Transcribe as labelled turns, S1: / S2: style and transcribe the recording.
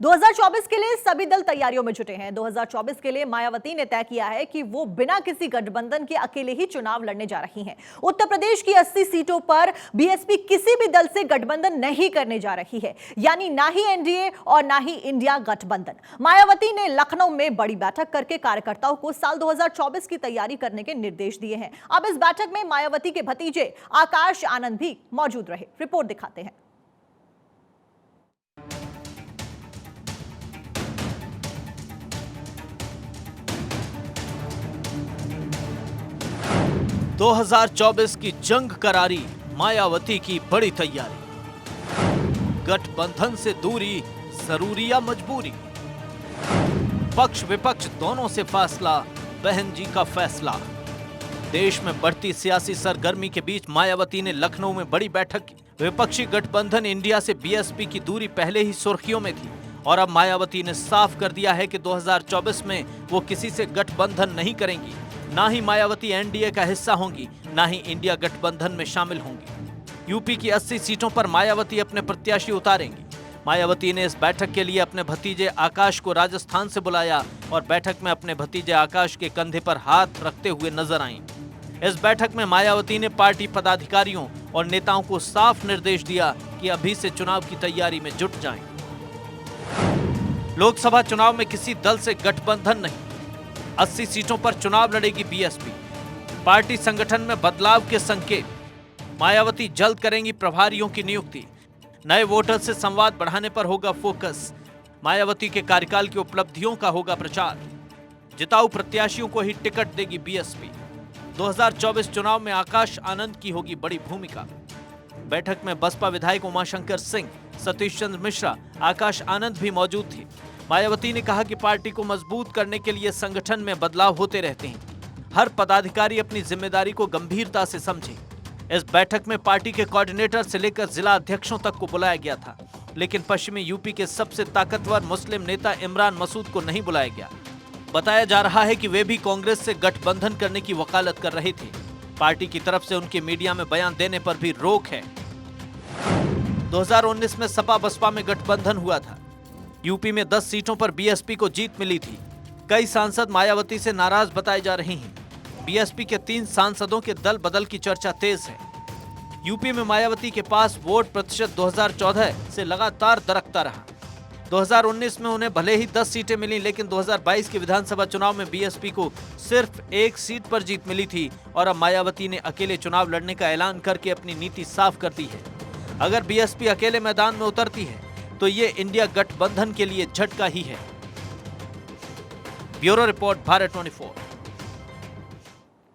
S1: 2024 के लिए सभी दल तैयारियों में जुटे हैं। 2024 के लिए मायावती ने तय किया है कि वो बिना किसी गठबंधन के अकेले ही चुनाव लड़ने जा रही हैं। उत्तर प्रदेश की 80 सीटों पर बीएसपी किसी भी दल से गठबंधन नहीं करने जा रही है, यानी ना ही एनडीए और ना ही इंडिया गठबंधन। मायावती ने लखनऊ में बड़ी बैठक करके कार्यकर्ताओं को साल 2024 की तैयारी करने के निर्देश दिए हैं। अब इस बैठक में मायावती के भतीजे आकाश आनंद भी मौजूद रहे। रिपोर्ट दिखाते हैं।
S2: 2024 की जंग करारी, मायावती की बड़ी तैयारी। गठबंधन से दूरी जरूरी या मजबूरी, पक्ष विपक्ष दोनों से फासला, बहन जी का फैसला। देश में बढ़ती सियासी सरगर्मी के बीच मायावती ने लखनऊ में बड़ी बैठक की। विपक्षी गठबंधन इंडिया से बीएसपी की दूरी पहले ही सुर्खियों में थी और अब मायावती ने साफ कर दिया है कि 2024 में वो किसी से गठबंधन नहीं करेंगी। ना ही मायावती एनडीए का हिस्सा होंगी, ना ही इंडिया गठबंधन में शामिल होंगी। यूपी की 80 सीटों पर मायावती अपने प्रत्याशी उतारेंगी। मायावती ने इस बैठक के लिए अपने भतीजे आकाश को राजस्थान से बुलाया और बैठक में अपने भतीजे आकाश के कंधे पर हाथ रखते हुए नजर आईं। इस बैठक में मायावती ने पार्टी पदाधिकारियों और नेताओं को साफ निर्देश दिया कि अभी से चुनाव की तैयारी में जुट जाएं। लोकसभा चुनाव में किसी दल से गठबंधन नहीं, 80 सीटों पर चुनाव लड़ेगी बीएसपी। पार्टी संगठन में बदलाव के संकेत, मायावती जल्द करेंगी प्रभारियों की नियुक्ति। नए वोटर से संवाद बढ़ाने पर होगा फोकस। मायावती के कार्यकाल की उपलब्धियों का होगा प्रचार। जिताऊ प्रत्याशियों को ही टिकट देगी बीएसपी। 2024 चुनाव में आकाश आनंद की होगी बड़ी भूमिका। बैठक में बसपा विधायक उमाशंकर सिंह, सतीश चंद्र मिश्रा, आकाश आनंद भी मौजूद थे। मायावती ने कहा कि पार्टी को मजबूत करने के लिए संगठन में बदलाव होते रहते हैं। हर पदाधिकारी अपनी जिम्मेदारी को गंभीरता से समझे। इस बैठक में पार्टी के कोऑर्डिनेटर से लेकर जिला अध्यक्षों तक को बुलाया गया था, लेकिन पश्चिमी यूपी के सबसे ताकतवर मुस्लिम नेता इमरान मसूद को नहीं बुलाया गया। बताया जा रहा है कि वे भी कांग्रेस से गठबंधन करने की वकालत कर रहे थे। पार्टी की तरफ से उनके मीडिया में बयान देने पर भी रोक है। 2019 में सपा बसपा में गठबंधन हुआ था। यूपी में 10 सीटों पर बीएसपी को जीत मिली थी। कई सांसद मायावती से नाराज बताए जा रहे हैं। बीएसपी के 3 सांसदों के दल बदल की चर्चा तेज है। यूपी में मायावती के पास वोट प्रतिशत 2014 से लगातार दरकता रहा। 2019 में उन्हें भले ही 10 सीटें मिली, लेकिन 2022 के विधानसभा चुनाव में बीएसपी को सिर्फ 1 सीट पर जीत मिली थी और अब मायावती ने अकेले चुनाव लड़ने का ऐलान करके अपनी नीति साफ कर दी है। अगर बीएसपी अकेले मैदान में उतरती है तो ये इंडिया गठबंधन के लिए झटका ही है। Bureau report, Bharat 24।